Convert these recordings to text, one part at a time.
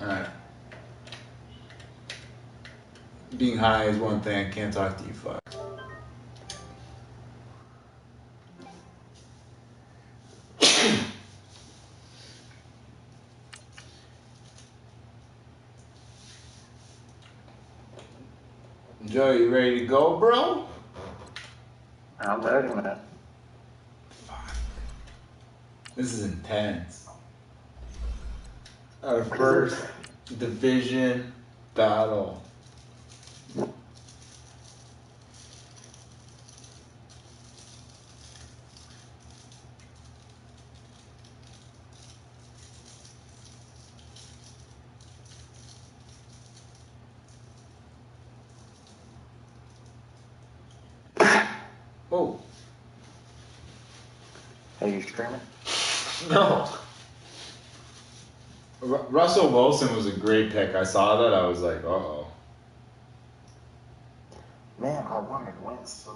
Alright. Being high is one thing, I can't talk to you, fuck. Joe, you ready to go, bro? I'm ready, man. Fuck. This is intense. Our first division battle. Oh. Are you streaming? No. Russell Wilson was a great pick. I saw that. I was like, uh-oh. Man, I wanted Winston.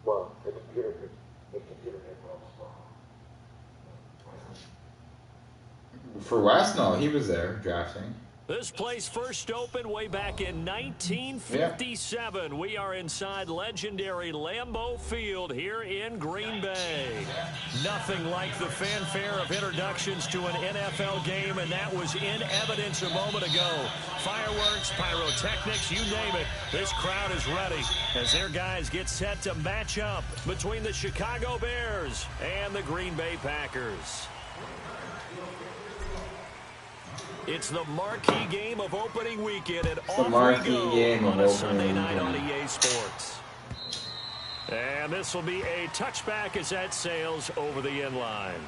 Well, the computer hit For West, no, he was there drafting. This place first opened way back in 1957. Yeah. We are inside legendary Lambeau Field here in Green Bay. Nothing like the fanfare of introductions to an NFL game, and that was in evidence a moment ago. Fireworks, pyrotechnics, you name it. This crowd is ready as their guys get set to match up between the Chicago Bears and the Green Bay Packers. It's the marquee game of opening weekend, and off we go on a Sunday night on EA Sports. And this will be a touchback as that sails over the end line.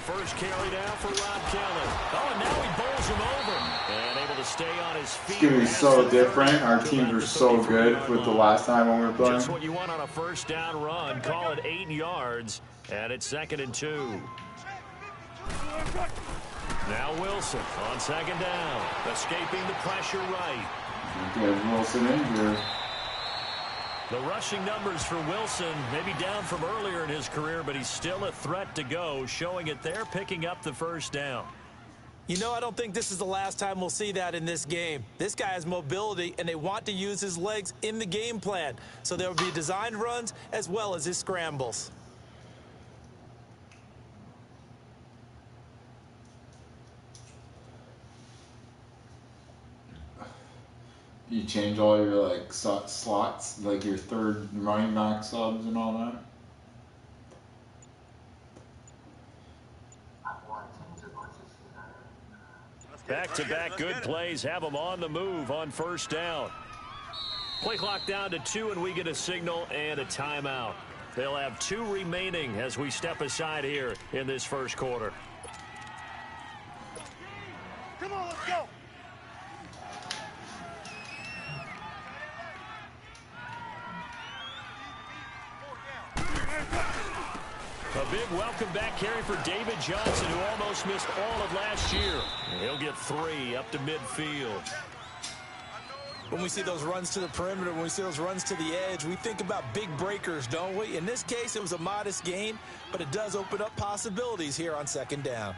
First carry down for Rob Kelly. Oh, and now he bowls him over. And able to stay on his feet. It's going to be so different. Our teams are so good with the last time when we were playing. Just what you want on a first down run. Call it 8 yards. And it's 2nd and 2. Now Wilson on 2nd down. Escaping the pressure right. Get Wilson injured. The rushing numbers for Wilson maybe down from earlier in his career, but he's still a threat to go, showing it there, picking up the first down. You know, I don't think this is the last time we'll see that in this game. This guy has mobility, and they want to use his legs in the game plan. So there will be designed runs as well as his scrambles. You change all your like slots, like your third running back subs and all that. Back-to-back good plays have them on the move on first down. Play clock down to 2, and we get a signal and a timeout. They'll have 2 remaining as we step aside here in this first quarter. Come on, let's go. A big welcome back carry for David Johnson, who almost missed all of last year. And he'll get 3 up to midfield. When we see those runs to the perimeter, when we see those runs to the edge, we think about big breakers, don't we? In this case, it was a modest gain, but it does open up possibilities here on 2nd down.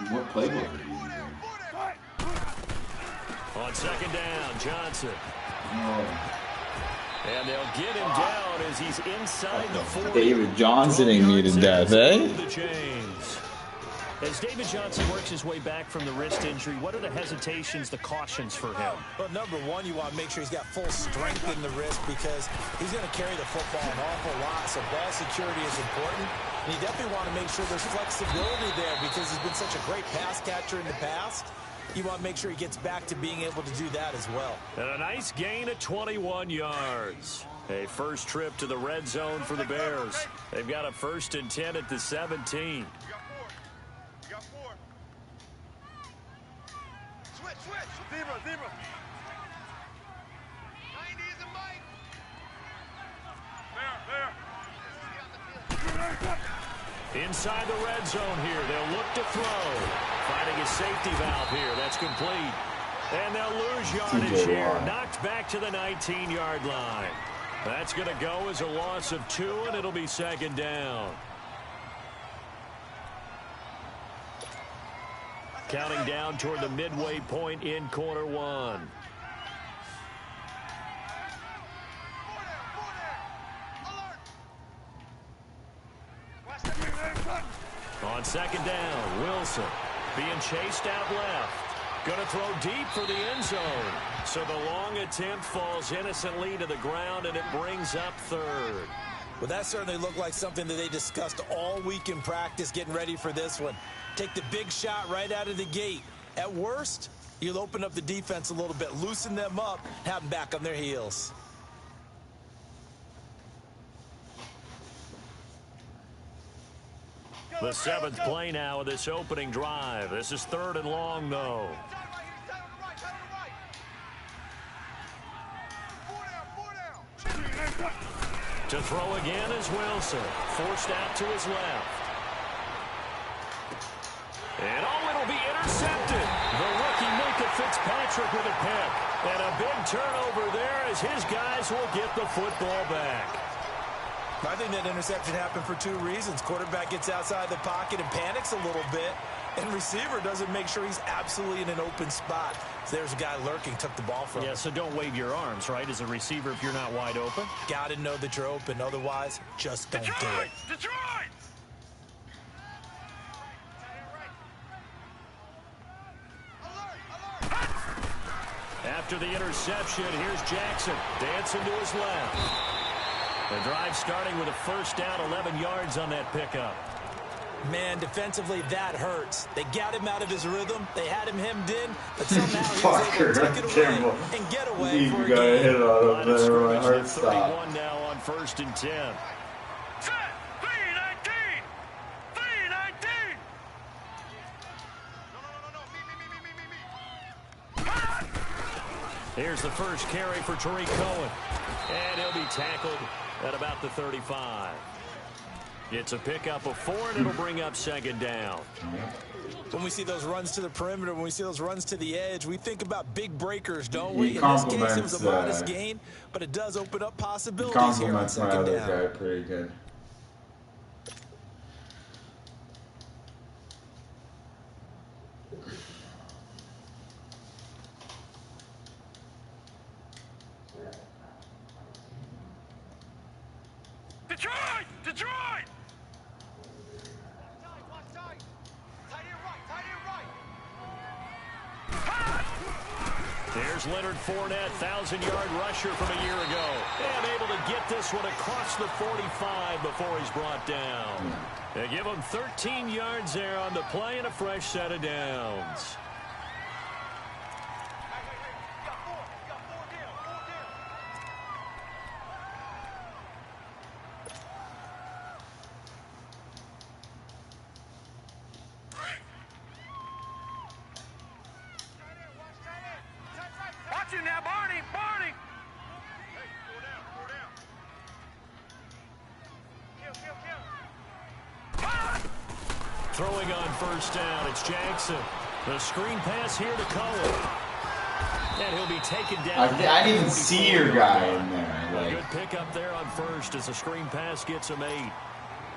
What playbook are you using? On 2nd down, Johnson. Oh. And they'll get him down as he's inside the 40. David Johnson ain't needed death, eh? As David Johnson works his way back from the wrist injury, what are the hesitations, the cautions for him? Well, number one, you want to make sure he's got full strength in the wrist because he's going to carry the football an awful lot, so ball security is important. And you definitely want to make sure there's flexibility there because he's been such a great pass catcher in the past. You want to make sure he gets back to being able to do that as well. And a nice gain of 21 yards. A first trip to the red zone for the Bears. They've got a 1st and 10 at the 17. Zebra. 90 is a bite. There. Inside the red zone here. They'll look to throw. Finding a safety valve here. That's complete. And they'll lose yardage here. Knocked back to the 19-yard line. That's going to go as a loss of 2, and it'll be 2nd down. Counting down toward the midway point in quarter 1. On 2nd down, Wilson being chased out left. Going to throw deep for the end zone. So the long attempt falls innocently to the ground, and it brings up 3rd. Well, that certainly looked like something that they discussed all week in practice getting ready for this one. Take the big shot right out of the gate. At worst, you'll open up the defense a little bit, loosen them up, have them back on their heels. The 7th play now of this opening drive. This is 3rd and long, though. To throw again is Wilson. Forced out to his left. And it'll be intercepted. The rookie Minka Fitzpatrick with a pick. And a big turnover there as his guys will get the football back. I think that interception happened for 2 reasons. Quarterback gets outside the pocket and panics a little bit. And receiver doesn't make sure he's absolutely in an open spot. So there's a guy lurking, took the ball from him. Yeah, so don't wave your arms, right, as a receiver if you're not wide open? Got to know that you're open. Otherwise, just don't do it. Detroit! After the interception, here's Jackson dancing to his left. The drive starting with a 1st down, 11 yards on that pickup. Man, defensively, that hurts. They got him out of his rhythm. They had him hemmed in, but somehow he was able to take it away and get away for a gain. Hit on him there, my heart 31 now on 1st and 10. Set! 319! 319! No. Here's the first carry for Tariq Cohen. And he'll be tackled at about the 35. It's a pickup of 4, and it'll bring up 2nd down. When we see those runs to the perimeter, when we see those runs to the edge, we think about big breakers, don't we? In this case, it was a modest gain, but it does open up possibilities here on 2nd down. Guy pretty good. Detroit! There's Leonard Fournette, 1,000-yard rusher from a year ago. And able to get this one across the 45 before he's brought down. They give him 13 yards there on the play and a fresh set of downs. Watch him now, Barney! Barney! Hey, go down. Kill. Throwing on 1st down, it's Jackson. The screen pass here to Cohen. And he'll be taken down. I didn't even see your guy in there. A good pickup there on 1st as the screen pass gets him 8.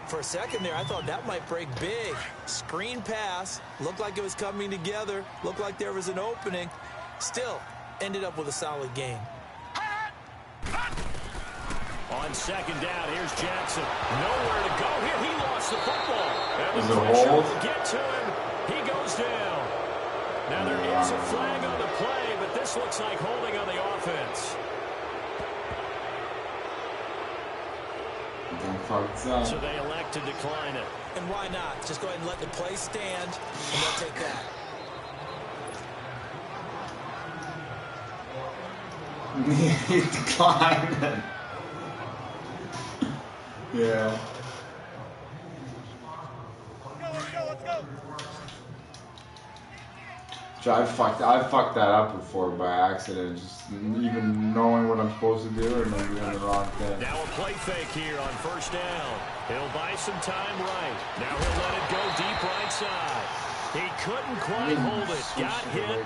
For a second there, I thought that might break big. Screen pass, looked like it was coming together, looked like there was an opening. Still, ended up with a solid gain. On second down, here's Jackson. Nowhere to go here. He lost the football. And Is the it a pressure hold? will get to him. He goes down. Now there is a flag on the play, but this looks like holding on the offense. So they elect to decline it. And why not? Just go ahead and let the play stand, and they'll take that. He declined. Yeah. Let's go. So I fucked that up before by accident, just even knowing what I'm supposed to do and then doing the wrong thing. Now a play fake here on first down. He'll buy some time right. Now he'll let it go deep right side. He couldn't quite hold it. Got hit.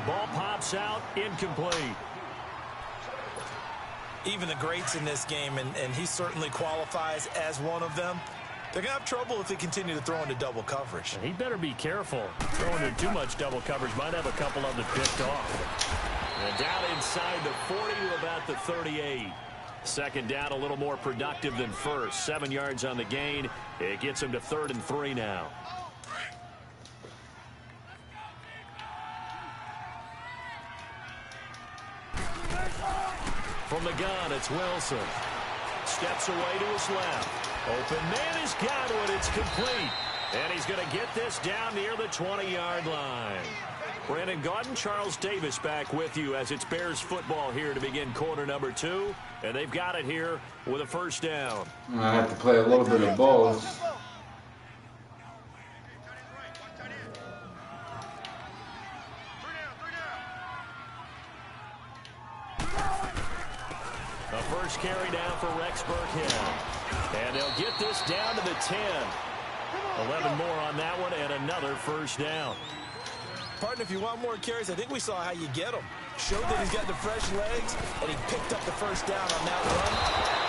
Ball pops out. Incomplete. Even the greats in this game, and he certainly qualifies as one of them, they're going to have trouble if they continue to throw into double coverage. He better be careful. Throwing into too much double coverage might have a couple of them picked off. And down inside the 40 to about the 38. Second down a little more productive than first. 7 yards on the gain. It gets him to 3rd and 3 now. From the gun, it's Wilson. Steps away to his left. Open man has got it. It's complete. And he's going to get this down near the 20-yard line. Brandon Gaudin, Charles Davis back with you as it's Bears football here to begin quarter number 2. And they've got it here with a first down. I have to play a little bit of both. A first carry down for Rex Burkhead. And they'll get this down to the 10. 11 more on that one and another first down. Partner, if you want more carries, I think we saw how you get them. Showed that he's got the fresh legs, and he picked up the first down on that run.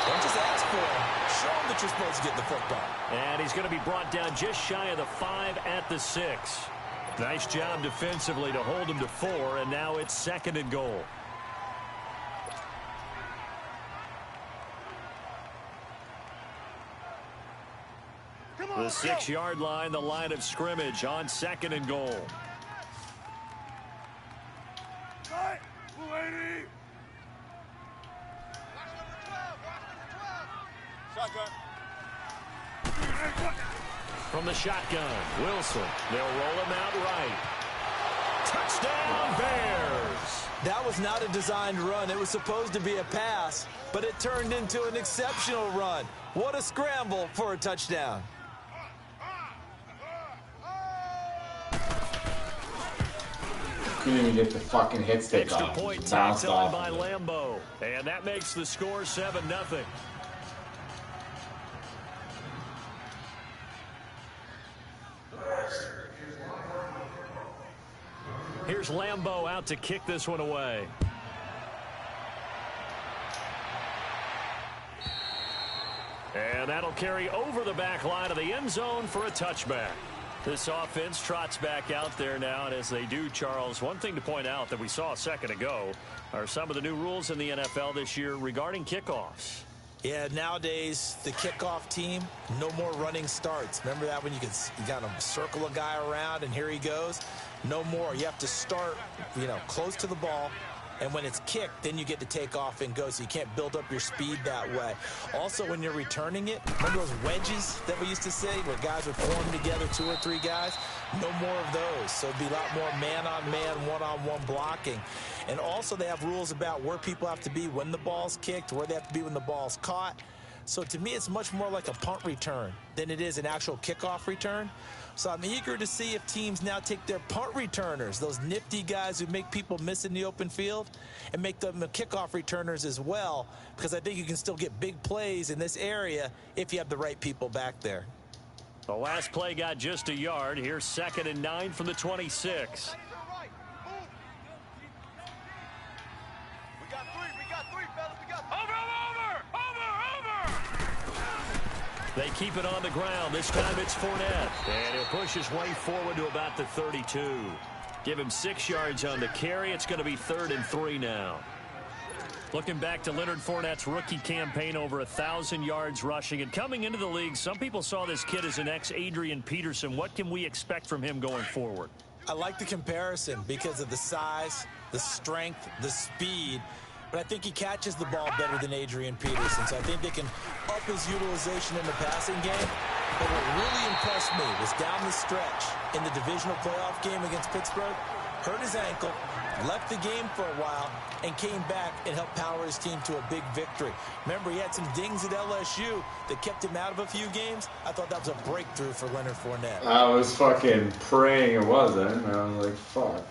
Don't just ask for him. Show him that you're supposed to get the football. And he's going to be brought down just shy of the 5 at the 6. Nice job defensively to hold him to 4, and now it's 2nd and goal. The 6-yard line, the line of scrimmage on 2nd and goal. From the shotgun, Wilson. They'll roll him out right. Touchdown, Bears. That was not a designed run. It was supposed to be a pass, but it turned into an exceptional run. What a scramble for a touchdown. Couldn't even get the fucking hit stick Extra off. point Bounced tacked on off by of it. Lambeau. And that makes the score 7-0. Here's Lambeau out to kick this one away. And that'll carry over the back line of the end zone for a touchback. This offense trots back out there now, and as they do, Charles, one thing to point out that we saw a second ago are some of the new rules in the NFL this year regarding kickoffs. Yeah, nowadays, the kickoff team, no more running starts. Remember that when you kind of circle a guy around and here he goes? No more. You have to start, close to the ball. And when it's kicked, then you get to take off and go, so you can't build up your speed that way. Also, when you're returning it, remember those wedges that we used to say where guys would form together, 2 or 3 guys? No more of those. So it'd be a lot more man-on-man, one-on-one blocking. And also, they have rules about where people have to be when the ball's kicked, where they have to be when the ball's caught. So to me, it's much more like a punt return than it is an actual kickoff return. So I'm eager to see if teams now take their punt returners, those nifty guys who make people miss in the open field, and make them the kickoff returners as well, because I think you can still get big plays in this area if you have the right people back there. The last play got just a yard. Here's 2nd and 9 from the 26. They keep it on the ground. This time it's Fournette. And he'll push his way forward to about the 32. Give him 6 yards on the carry. It's going to be 3rd and 3 now. Looking back to Leonard Fournette's rookie campaign, over 1,000 yards rushing. And coming into the league, some people saw this kid as an ex-Adrian Peterson. What can we expect from him going forward? I like the comparison because of the size, the strength, the speed. But I think he catches the ball better than Adrian Peterson. So I think they can up his utilization in the passing game. But what really impressed me was down the stretch in the divisional playoff game against Pittsburgh. Hurt his ankle, left the game for a while, and came back and helped power his team to a big victory. Remember, he had some dings at LSU that kept him out of a few games. I thought that was a breakthrough for Leonard Fournette. I was fucking praying it wasn't. I was like, fuck.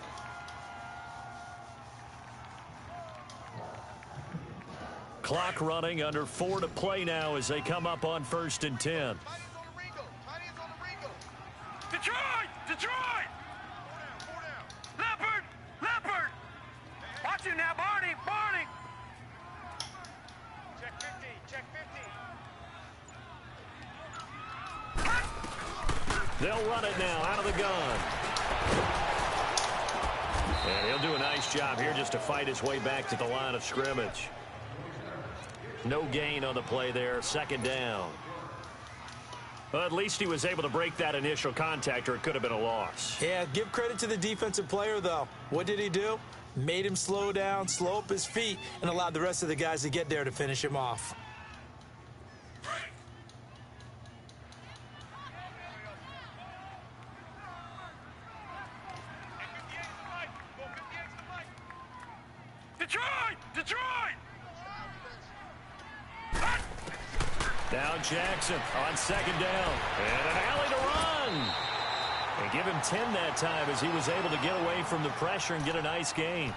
Clock running, under 4 to play now as they come up on 1st and 10. Detroit! Detroit! Leopard! Leopard! Watch him now, Barney! Barney! Check 50, check 50. They'll run it now out of the gun. And he'll do a nice job here just to fight his way back to the line of scrimmage. No gain on the play there, 2nd down. Well, at least he was able to break that initial contact, or it could have been a loss. Yeah, give credit to the defensive player, though. What did he do? Made him slow down, slow up his feet, and allowed the rest of the guys to get there to finish him off. Detroit! Detroit! Now Jackson on 2nd down. And an alley to run. And give him 10 that time as he was able to get away from the pressure and get a nice gain.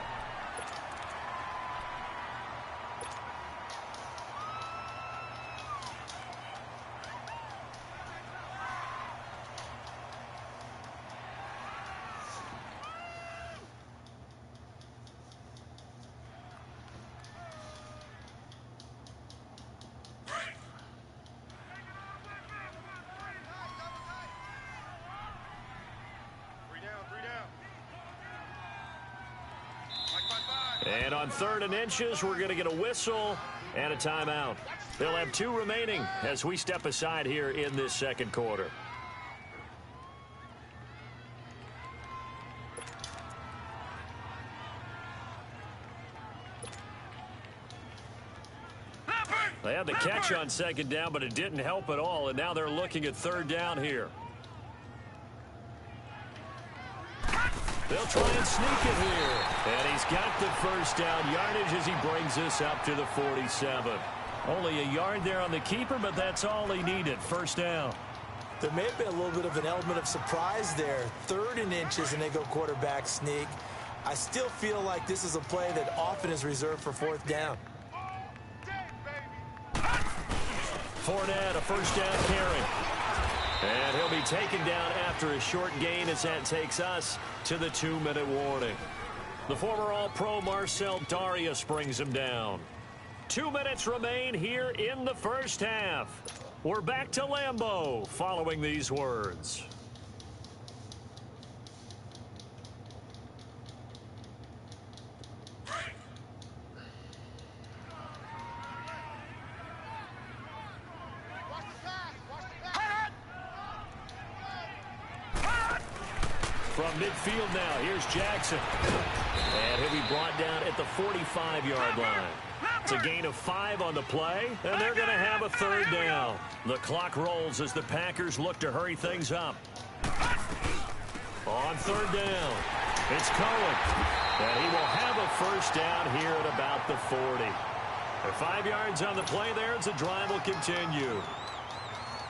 And on 3rd and inches, we're going to get a whistle and a timeout. They'll have 2 remaining as we step aside here in this 2nd quarter. They had the catch on 2nd down, but it didn't help at all, and now they're looking at 3rd down here. They'll try and sneak it here. And he's got the 1st down yardage as he brings us up to the 47. Only a yard there on the keeper, but that's all he needed. 1st down. There may have been a little bit of an element of surprise there. 3rd and inches, and they go quarterback sneak. I still feel like this is a play that often is reserved for 4th down. Fournette, a 1st down carry. And he'll be taken down after a short gain as that takes us to the 2-minute warning. The former All-Pro Marcel Darius brings him down. 2 minutes remain here in the 1st half. We're back to Lambeau following these words. From midfield now, here's Jackson. And he'll be brought down at the 45-yard line. It's a gain of 5 on the play, and they're going to have a 3rd down. The clock rolls as the Packers look to hurry things up. On 3rd down, it's Cohen. And he will have a 1st down here at about the 40. They're 5 yards on the play there as the drive will continue.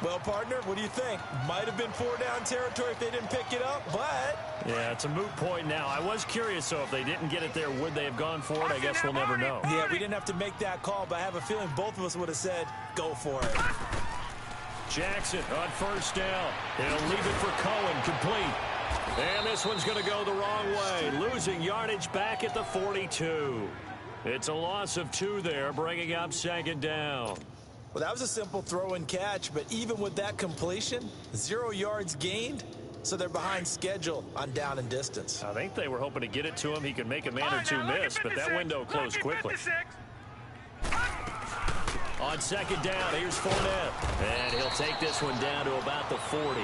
Well, partner, what do you think? Might have been 4-down territory if they didn't pick it up, but... Yeah, it's a moot point now. I was curious, so if they didn't get it there, would they have gone for it? I guess we'll never know. Yeah, we didn't have to make that call, but I have a feeling both of us would have said, go for it. Jackson on 1st down. He'll leave it for Cohen, complete. And this one's going to go the wrong way, losing yardage back at the 42. It's a loss of 2 there, bringing up 2nd down. Well, that was a simple throw and catch, but even with that completion, 0 yards gained, so they're behind schedule on down and distance. I think they were hoping to get it to him. He could make a man or 2 miss, but that window closed quickly. On second down, here's Fournette. And he'll take this one down to about the 40.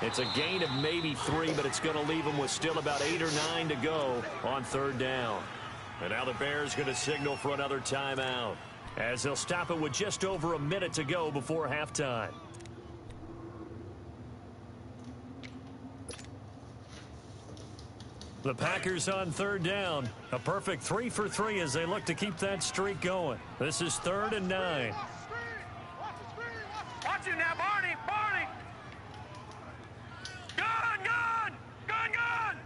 It's a gain of maybe 3, but it's going to leave him with still about 8 or 9 to go on third down. And now the Bears going to signal for another timeout, as they'll stop it with just over a minute to go before halftime. The Packers on third down. A perfect 3 for 3 as they look to keep that streak going. This is 3rd and 9. Watch it now, Barney! Barney! Gun! Gun! Gun! Gun!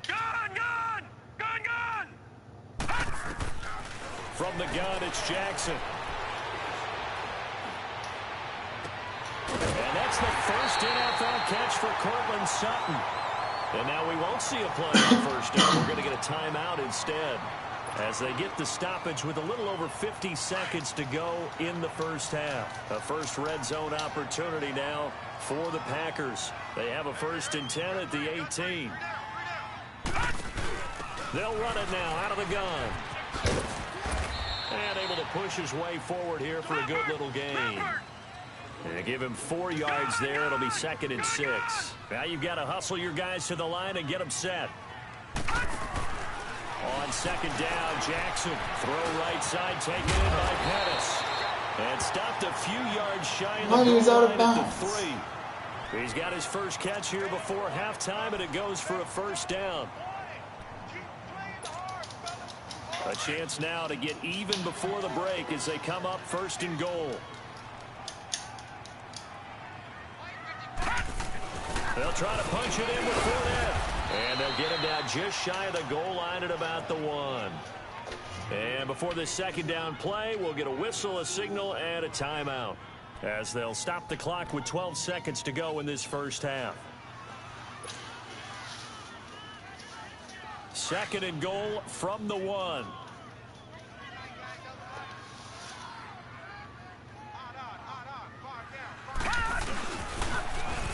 Gun! Gun! Gun! Gun! From the gun, it's Jackson. And that's the first NFL catch for Cortland Sutton. And now we won't see a play on first down. We're going to get a timeout instead, as they get the stoppage with a little over 50 seconds to go in the first half. A first red zone opportunity now for the Packers. They have a 1st and 10 at the 18. They'll run it now out of the gun. And able to push his way forward here for a good little gain. And they give him 4 yards there. It'll be 2nd and 6. Now you've got to hustle your guys to the line and get them set. On second down, Jackson. Throw right side, taken in by Pettis. And stopped a few yards shy of the goal line at the 3. He's got his first catch here before halftime, and it goes for a first down. A chance now to get even before the break as they come up 1st and goal. They'll try to punch it in with Fournette. And they'll get him down just shy of the goal line at about the 1. And before this second down play, we'll get a whistle, a signal, and a timeout, as they'll stop the clock with 12 seconds to go in this first half. 2nd and goal from the 1.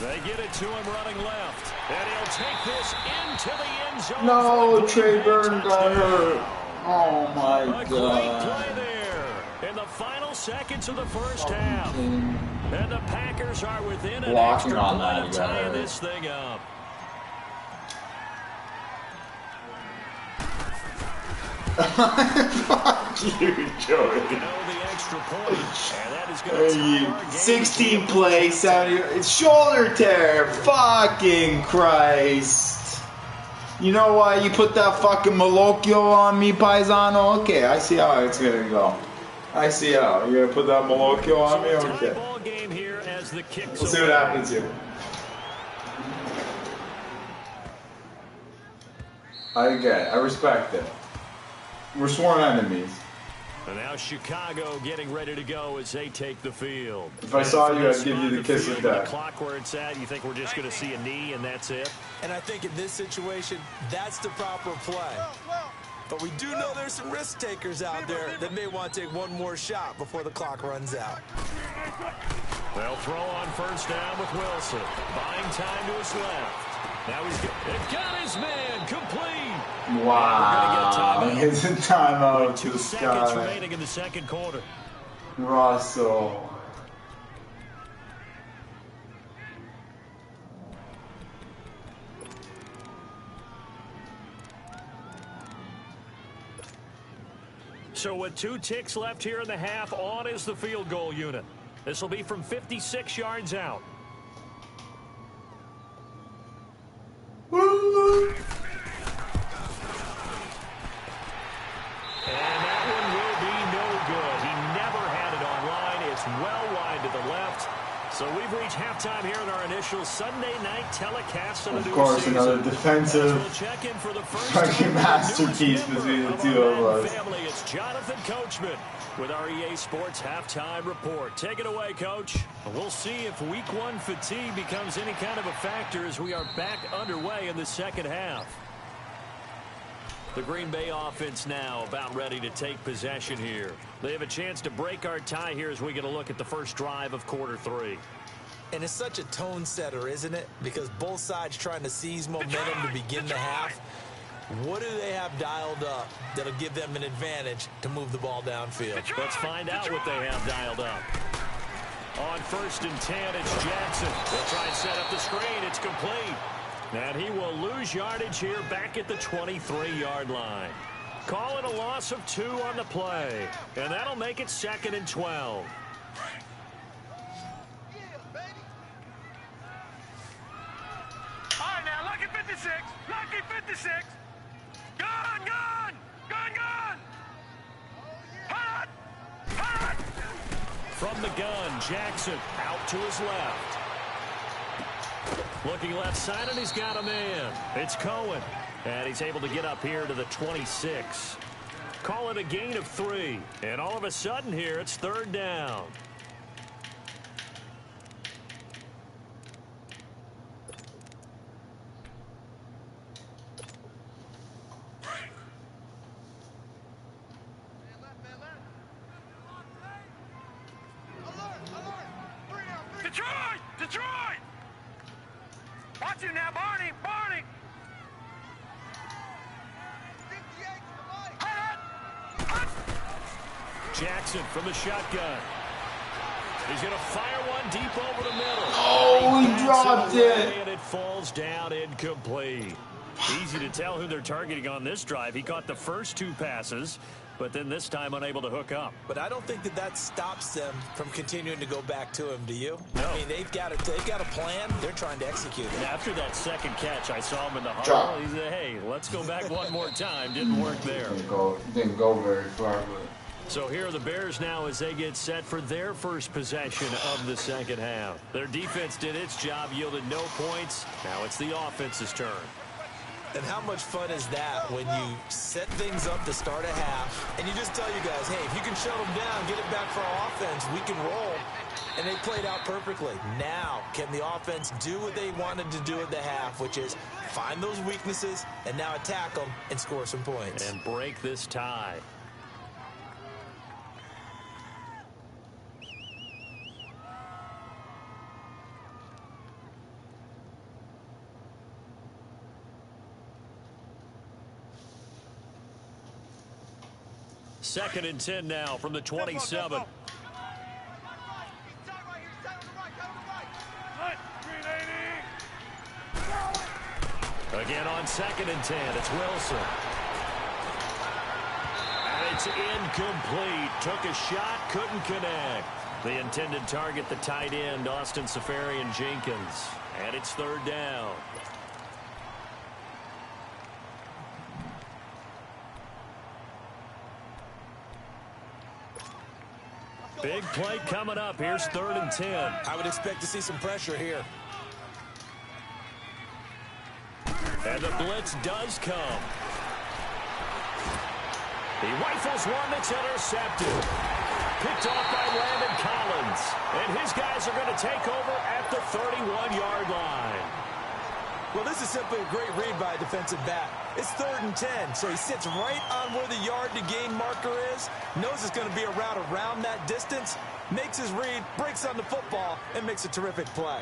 They get it to him running left. And he'll take this into the end zone. No, Trey Burton got hurt. Oh, my God. A great play there in the final seconds of the first half. And the Packers are within an Blocking extra on point that, of tying guys. this thing up. Fuck you, Joey. You know the extra point, and that is going to tie our game. 16 play, 70. It's shoulder tear. Fucking Christ. You know why you put that fucking Malocchio on me, Paisano? Okay, I see how it's going to go. I see how. You're going to put that Malocchio on me? Okay. Ball game here as the kicks We'll see what happens here. I get it. I respect it. We're sworn enemies. And now Chicago getting ready to go as they take the field. If I saw you, I'd give you the kiss of The death. clock where it's at, you think we're just going to see a knee and that's it? And I think in this situation, that's the proper play. But we do know there's some risk takers out there that may want to take one more shot before the clock runs out. They'll throw on first down with Wilson. Buying time to his left. Now they've got his man complete. Wow. It's a timeout to 2 this seconds guy. remaining in the second quarter. Russell. So with 2 ticks left here in the half, on is the field goal unit. This will be from 56 yards out. And that one will be no good. He never had it on line. It's well wide to the left. So we've reached halftime here in our initial Sunday night telecast of the new course, season. another defensive We'll check in for the first fucking masterpiece between the two of us. Family. It's Jonathan Coachman with our EA Sports halftime report. Take it away, Coach. We'll see if week 1 fatigue becomes any kind of a factor as we are back underway in the second half. The Green Bay offense now about ready to take possession here. They have a chance to break our tie here as we get a look at the first drive of quarter 3. And it's such a tone setter, isn't it? Because both sides trying to seize momentum to begin the half. What do they have dialed up that'll give them an advantage to move the ball downfield? Let's find out what they have dialed up. On 1st and 10, it's Jackson. They'll try and set up the screen. It's complete. And he will lose yardage here back at the 23-yard line. Call it a loss of 2 on the play. And that'll make it 2nd and 12. All right, now, lucky 56. Lucky 56. Gun, gun. Gun, gun. Hot. Hot. From the gun, Jackson out to his left. Looking left side, and he's got a man. It's Cohen. And he's able to get up here to the 26. Call it a gain of 3. And all of a sudden here, it's 3rd down. Detroit! Detroit! Watch him now, Barney! Barney! Jackson from the shotgun. He's going to fire one deep over the middle. Oh, he dropped it. And it falls down incomplete. Easy to tell who they're targeting on this drive. He caught the first 2 passes, but then this time unable to hook up. But I don't think that stops them from continuing to go back to him, do you? No. I mean, they've got a plan. They're trying to execute it. And after that second catch, I saw him in the Drop. huddle. He said, hey, let's go back one more time. Didn't work there. Didn't go very far, but... So here are the Bears now as they get set for their first possession of the second half. Their defense did its job, yielded no points. Now it's the offense's turn. And how much fun is that when you set things up to start a half and you just tell you guys, hey, if you can shut them down, get it back for our offense, we can roll. And they played out perfectly. Now, can the offense do what they wanted to do at the half, which is find those weaknesses and now attack them and score some points. And break this tie. Second and 10 now from the 27. Again on 2nd and 10, it's Wilson. And it's incomplete. Took a shot, couldn't connect. The intended target, the tight end, Austin Seferian-Jenkins. And it's 3rd down. Big play coming up. Here's 3rd and 10. I would expect to see some pressure here. And the blitz does come. He rifles one that's intercepted. Picked off by Landon Collins. And his guys are going to take over at the 31-yard line. Well, this is simply a great read by a defensive back. It's 3rd and 10, so he sits right on where the yard-to-gain marker is, knows it's going to be a route around that distance, makes his read, breaks on the football, and makes a terrific play.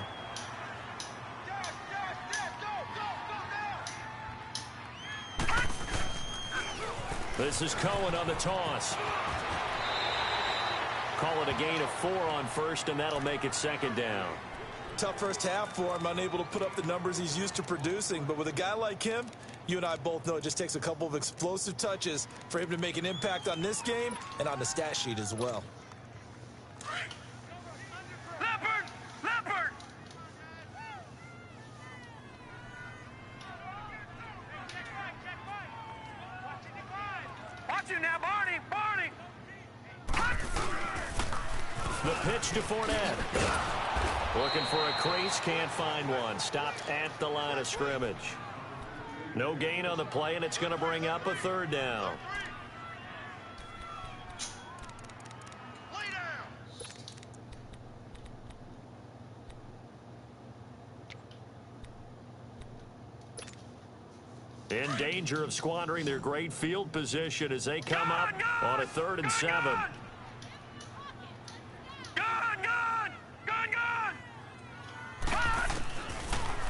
This is Cohen on the toss. Call it a gain of 4 on 1st, and that'll make it 2nd down. Tough first half for him, unable to put up the numbers he's used to producing. But with a guy like him, you and I both know it just takes a couple of explosive touches for him to make an impact on this game and on the stat sheet as well. Leopard! Leopard! Watch him now, Barney! Barney! The pitch to Fournette. Looking for a crease, can't find one. Stopped at the line of scrimmage. No gain on the play, and it's going to bring up a 3rd down. In danger of squandering their great field position as they come up on a 3rd and 7.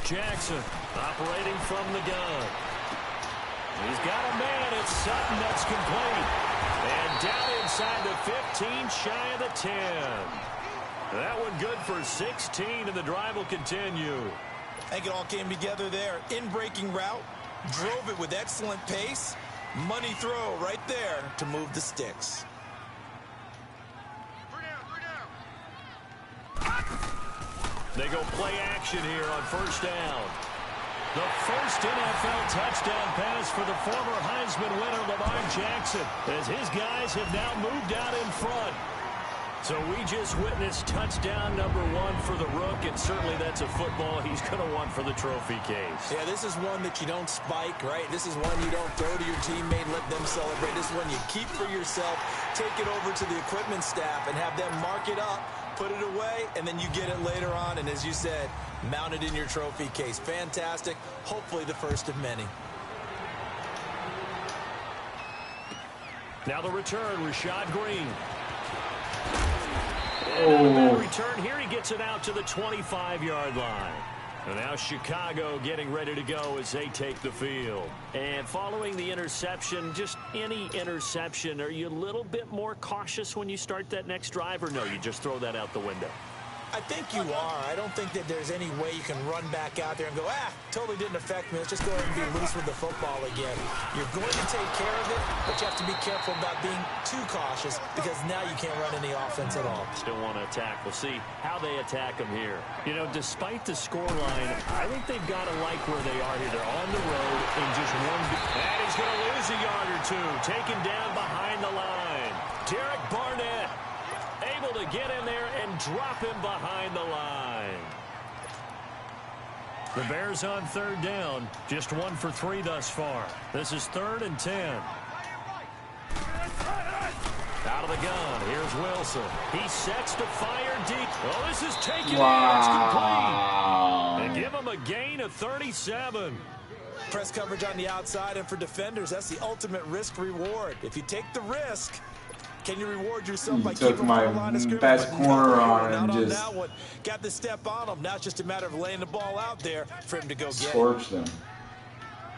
Jackson operating from the gun. He's got a man. It's Sutton that's complete. And down inside the 15, shy of the 10. That one good for 16, and the drive will continue. I think it all came together there. In-breaking route, drove it with excellent pace. Money throw right there to move the sticks. They go play action here on first down. The first NFL touchdown pass for the former Heisman winner Lamar Jackson, as his guys have now moved out in front. So we just witnessed touchdown number 1 for the Rook, and certainly that's a football he's going to want for the trophy case. Yeah, this is one that you don't spike, right? This is one you don't throw to your teammate and let them celebrate. This is one you keep for yourself, take it over to the equipment staff, and have them mark it up, put it away, and then you get it later on, and as you said, mount it in your trophy case. Fantastic. Hopefully the first of many. Now the return, Rashad Green. Oh. Return here, he gets it out to the 25-yard line. And now Chicago getting ready to go as they take the field. And following the interception, just any interception, are you a little bit more cautious when you start that next drive, or no, you just throw that out the window? I think you are. I don't think that there's any way you can run back out there and go, totally didn't affect me. Let's just go ahead and be loose with the football again. You're going to take care of it, but you have to be careful about being too cautious because now you can't run any offense at all. Still want to attack. We'll see how they attack them here. You know, despite the scoreline, I think they've got to like where they are here. They're on the road in just one. And he's going to lose a yard or two. Taken down behind the line. Derek Barnett able to get in there and drop him behind the line. The Bears on third down, just 1 for 3 thus far. This is 3rd and 10. Out of the gun, here's Wilson. He sets to fire deep. Oh, this is taken in. It's complete. And give him a gain of 37. Press coverage on the outside, and for defenders, that's the ultimate risk-reward. If you take the risk, can you reward yourself by keeping my on the line of scrimmage? best corner on and on just that one. Got the step on him. Now it's just a matter of laying the ball out there for him to go get it. Scorch them.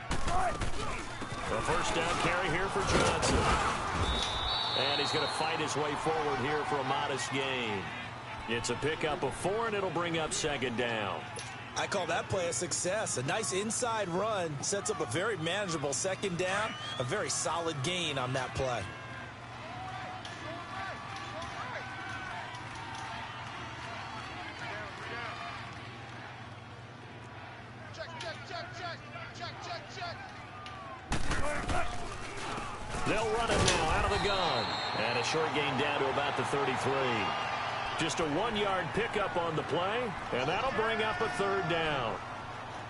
The first down carry here for Johnson. And he's going to fight his way forward here for a modest gain. It's a pickup of 4, and it'll bring up 2nd down. I call that play a success. A nice inside run sets up a very manageable 2nd down. A very solid gain on that play. They'll run it now out of the gun. And a short gain down to about the 33. Just a 1-yard pickup on the play, and that'll bring up a 3rd down.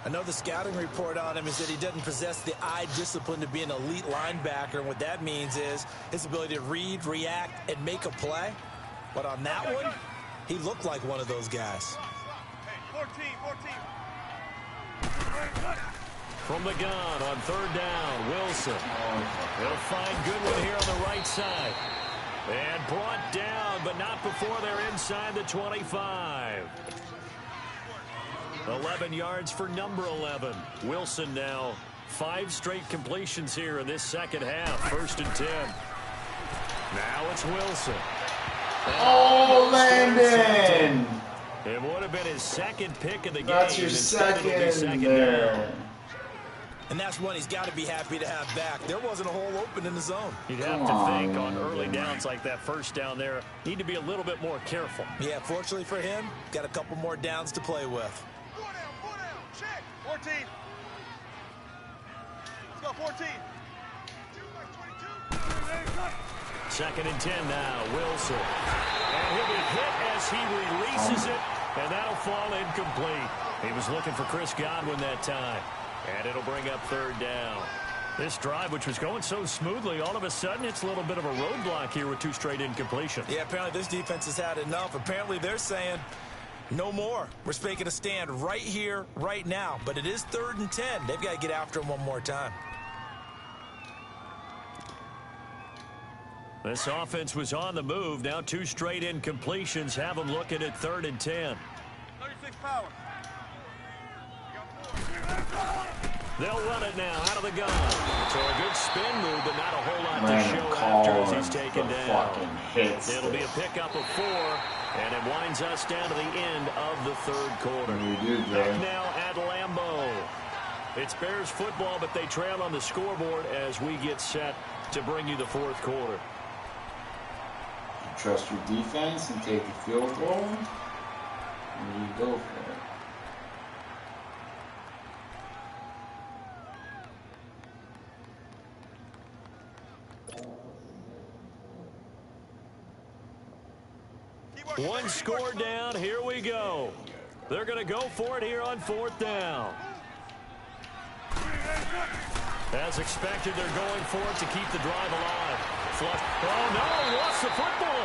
I know the scouting report on him is that he doesn't possess the eye discipline to be an elite linebacker. And what that means is his ability to read, react, and make a play. But on that one, he looked like one of those guys. Hey, 14. From the gun on 3rd down, Wilson. They'll find Goodwin here on the right side. And brought down, but not before they're inside the 25. 11 yards for number 11. Wilson now 5 straight completions here in this second half. 1st and 10. Now it's Wilson. Oh, Landon! It would have been his 2nd pick of the game. That's your second there. down. And that's one he's got to be happy to have back. There wasn't a hole open in the zone. You'd have to think on early downs like that first down there, need to be a little bit more careful. Yeah, fortunately for him, got a couple more downs to play with. 4 down, check. 14. Let's go, 14. 2nd and 10 now, Wilson. And he'll be hit as he releases it, and that'll fall incomplete. He was looking for Chris Godwin that time. And it'll bring up 3rd down. This drive, which was going so smoothly, all of a sudden it's a little bit of a roadblock here with 2 straight incompletions. Yeah, apparently this defense has had enough. Apparently they're saying no more. We're making a stand right here, right now. But it is 3rd and 10. They've got to get after him one more time. This offense was on the move. Now 2 straight incompletions have them looking at 3rd and 10. 36 power. They'll run it now out of the gun. So a good spin move, but not a whole lot to Random show call after as he's and taken the down. fucking hits. It'll be a pickup of 4, and it winds us down to the end of the third quarter. Back now at Lambeau. It's Bears football, but they trail on the scoreboard as we get set to bring you the fourth quarter. Trust your defense and take the field goal, and you go for it. One score down. Here we go. They're going to go for it here on 4th down. As expected, they're going for it to keep the drive alive. Flush. Oh, no, lost the football.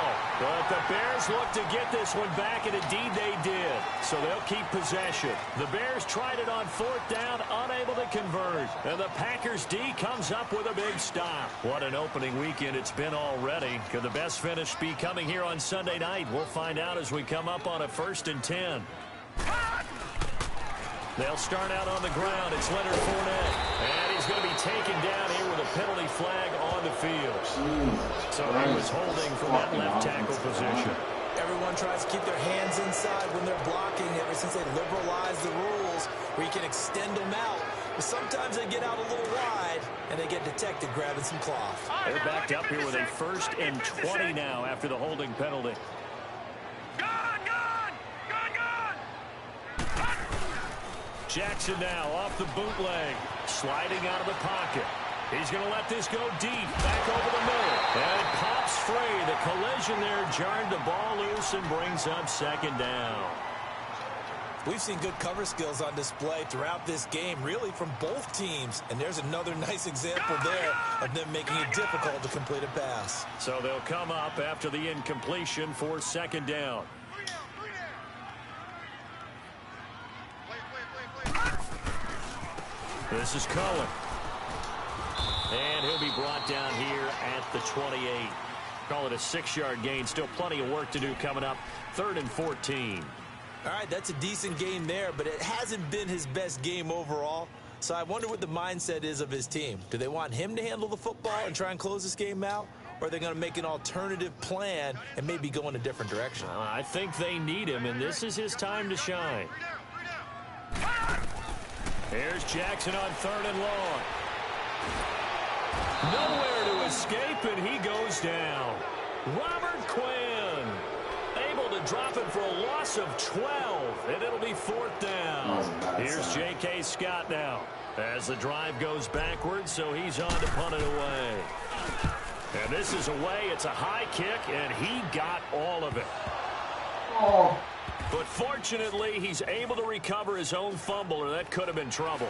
But the Bears look to get this one back, and indeed they did. So they'll keep possession. The Bears tried it on 4th down, unable to convert. And the Packers D comes up with a big stop. What an opening weekend it's been already. Could the best finish be coming here on Sunday night? We'll find out as we come up on a 1st and 10. They'll start out on the ground. It's Leonard Fournette. And he's going to be taken down here with a penalty flag on the field. So he was holding from that left tackle position. Everyone tries to keep their hands inside when they're blocking ever since they liberalized the rules where you can extend them out. But sometimes they get out a little wide and they get detected grabbing some cloth. They're backed up here with a 1st and 20 now after the holding penalty. Jackson now off the bootleg, sliding out of the pocket. He's going to let this go deep, back over the middle. And it pops free. The collision there jarred the ball loose and brings up 2nd down. We've seen good cover skills on display throughout this game, really from both teams. And there's another nice example there of them making it difficult to complete a pass. So they'll come up after the incompletion for 2nd down. This is Cohen. And he'll be brought down here at the 28. Call it a 6-yard gain. Still plenty of work to do coming up. 3rd and 14. All right, that's a decent game there, but it hasn't been his best game overall. So I wonder what the mindset is of his team. Do they want him to handle the football and try and close this game out? Or are they going to make an alternative plan and maybe go in a different direction? I think they need him, and this is his time to shine. Here's Jackson on 3rd and long. Nowhere to escape, and he goes down. Robert Quinn able to drop it for a loss of 12, and it'll be 4th down. Here's J.K. Scott now as the drive goes backwards, so he's on to punt it away. And this is away. It's a high kick, and he got all of it. Oh. But fortunately, he's able to recover his own fumble, or that could have been trouble.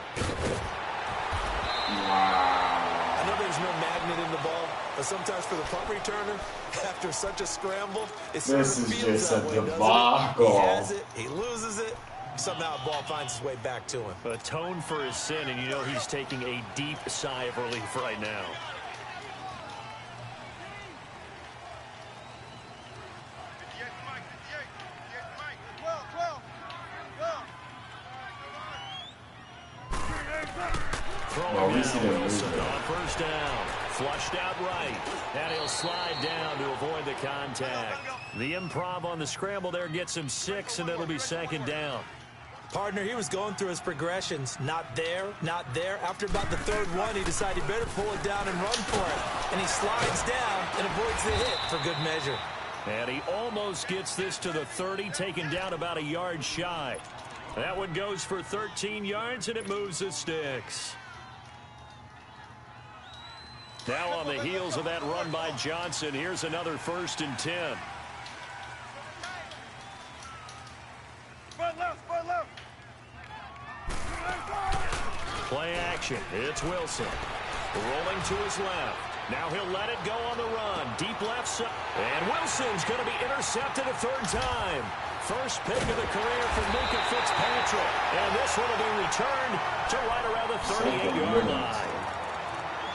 Wow. I know there's no magnet in the ball, but sometimes for the punt returner, after such a scramble, it sort of feels that way, doesn't it? He has it, he loses it, somehow the ball finds its way back to him. Atone for his sin, and you know he's taking a deep sigh of relief right now. Wilson on 1st down. Flushed out right. And he'll slide down to avoid the contact. The improv on the scramble there gets him 6, and it'll be 2nd down. Partner, he was going through his progressions. Not there, not there. After about the 3rd one, he decided he better pull it down and run for it. And he slides down and avoids the hit for good measure. And he almost gets this to the 30, taken down about a yard shy. That one goes for 13 yards, and it moves the sticks. Now on the heels of that run by Johnson, here's another 1st and 10. Play action. It's Wilson. Rolling to his left. Now he'll let it go on the run. Deep left side. And Wilson's going to be intercepted a 3rd time. First pick of the career for Minka Fitzpatrick. And this one will be returned to right around the 38-yard line.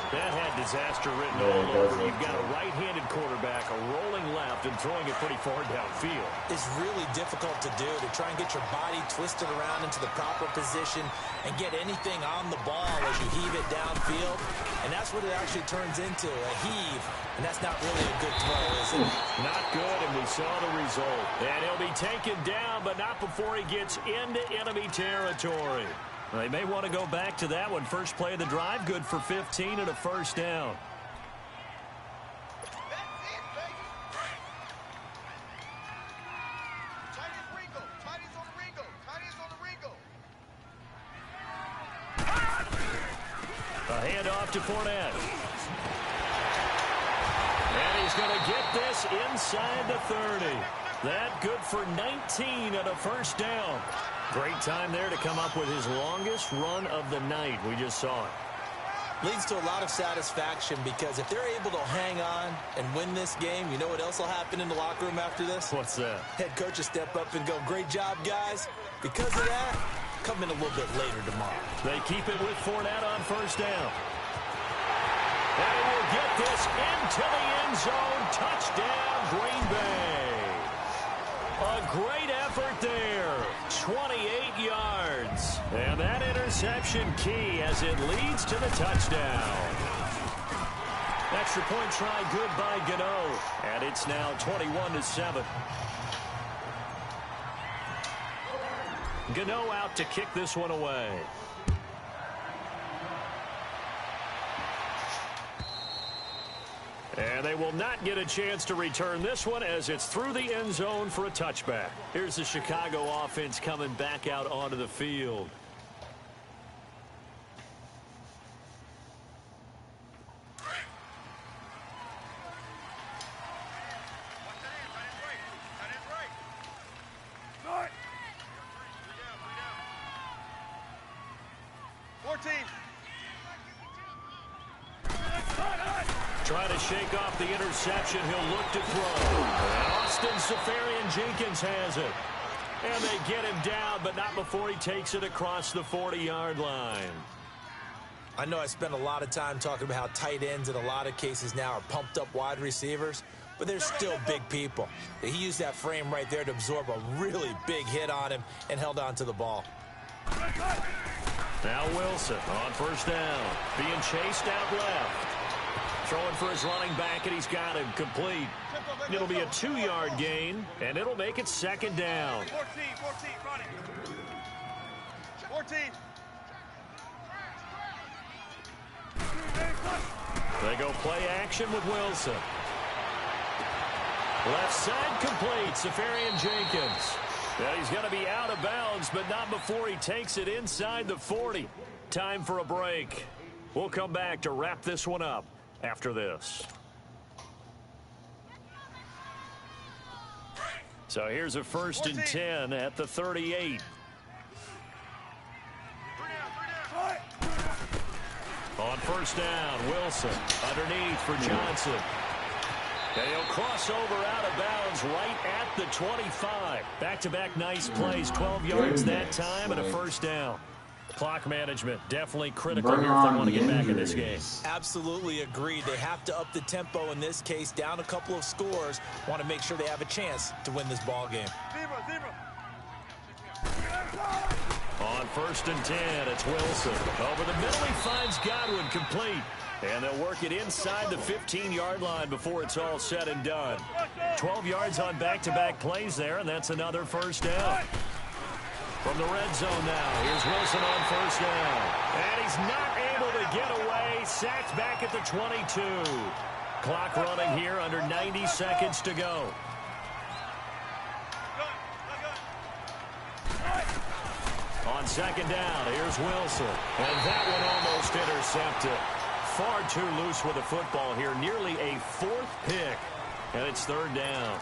That had disaster written all over. You've got a right-handed quarterback, a rolling left, and throwing it pretty far downfield. It's really difficult to do, to try and get your body twisted around into the proper position and get anything on the ball as you heave it downfield. And that's what it actually turns into, a heave. And that's not really a good throw, is it? Not good, and we saw the result. And he'll be taken down, but not before he gets into enemy territory. They may want to go back to that one. First play of the drive, good for 15 and a first down. A handoff to Fournette. And he's going to get this inside the 30. That good for 19 and a first down. Great time there to come up with his longest run of the night. We just saw it. Leads to a lot of satisfaction because if they're able to hang on and win this game, you know what else will happen in the locker room after this? What's that? Head coach will step up and go, great job, guys. Because of that, come in a little bit later tomorrow. They keep it with Fournette on first down. And he will get this into the end zone. Touchdown, Green Bay. A great effort there. 28 yards. And that interception key as it leads to the touchdown. Extra point try good by Gano. And it's now 21-7. Gano out to kick this one away. And they will not get a chance to return this one as it's through the end zone for a touchback. Here's the Chicago offense coming back out onto the field. Trying to shake off the interception. He'll look to throw. And Austin Sgfl has it. And they get him down, but not before he takes it across the 40-yard line. I know I spent a lot of time talking about how tight ends in a lot of cases now are pumped up wide receivers, but they're still big people. He used that frame right there to absorb a really big hit on him and held on to the ball. Now Wilson on first down. Being chased out left. Throwing for his running back, and he's got him complete. It'll be a 2-yard gain, and it'll make it second down. 14, run it. 14. They go play action with Wilson. Left side complete, Sgfl. Yeah, he's going to be out of bounds, but not before he takes it inside the 40. Time for a break. We'll come back to wrap this one up after this. So here's a 1st and 10 at the 38. On first down, Wilson underneath for Johnson. And he'll cross over out of bounds right at the 25. Back-to-back nice plays, 12 yards that time and a first down. Clock management definitely critical here if they want to get back in this game. Absolutely agreed. They have to up the tempo in this case, down a couple of scores. Want to make sure they have a chance to win this ball game. On 1st and 10, it's Wilson. Over the middle, he finds Godwin complete. And they'll work it inside the 15-yard line before it's all said and done. 12 yards on back-to-back plays there, and that's another first down. From the red zone now, here's Wilson on first down. And he's not able to get away. Sacked back at the 22. Clock running here, under 90 seconds to go. On second down, here's Wilson. And that one almost intercepted. Far too loose with the football here. Nearly a 4th pick. And it's 3rd down.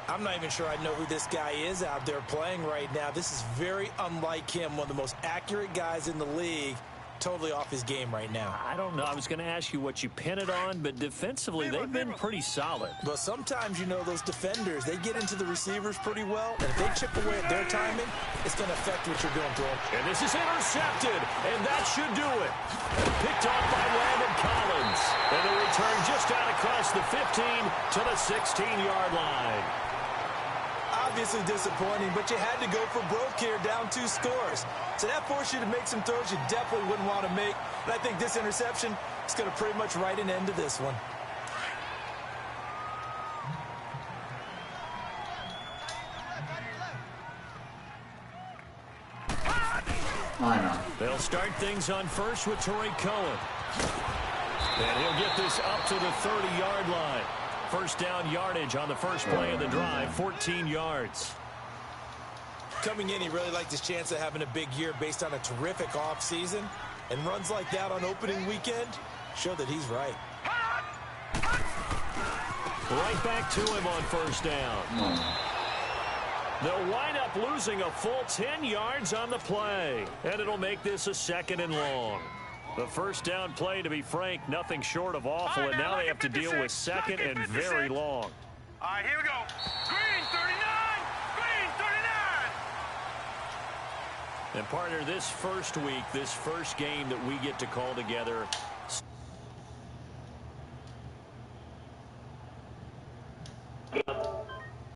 I'm not even sure I know who this guy is out there playing right now. This is very unlike him, one of the most accurate guys in the league. totally off his game right now. I don't know. I was going to ask you what you pin it on, but defensively, they've been pretty solid. But sometimes, you know, those defenders, they get into the receivers pretty well, and if they chip away at their timing, it's going to affect what you're doing to them. And this is intercepted, and that should do it. Picked off by Landon Collins. And the return just out across the 15 to the 16-yard line. Obviously disappointing, but you had to go for broke here, down 2 scores. So that forced you to make some throws you definitely wouldn't want to make. And I think this interception is going to pretty much write an end to this one. I know. They'll start things on first with Torrey Cohen. And he'll get this up to the 30-yard line. First down yardage on the first play of the drive, 14 yards. Coming in, he really liked his chance of having a big year based on a terrific offseason. And runs like that on opening weekend show that he's right. Right back to him on first down. They'll wind up losing a full 10 yards on the play. And it'll make this a 2nd and long. The first down play, to be frank, nothing short of awful. And now they have to deal with 2nd and very long. All right, here we go. Green 39. Green 39. And partner, this first week, this first game that we get to call together,